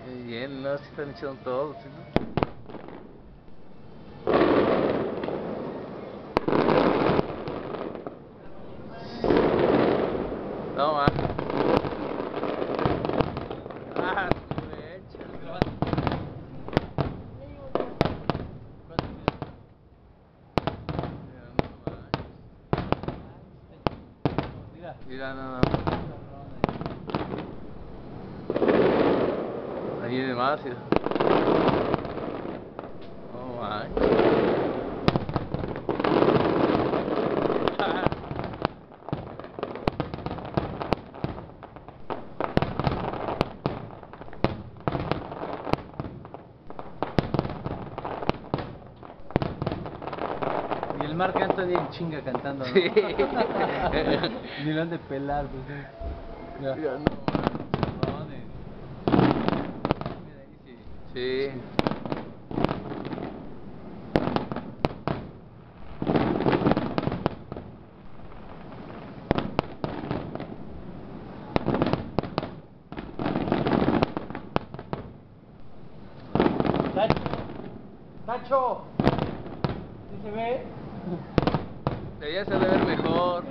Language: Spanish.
Bien, no, sí están echando todos. ¿Sí? No, man. Ah, mira, no. Ahí viene más. Oh, man. Y el Marc Anthony en chinga cantando, ¿no? Sí. Ni lo han de pelar, pues. Ya. Mira, no, sí. ¡Tacho! ¿Sí se ve? Ya se debe ver mejor.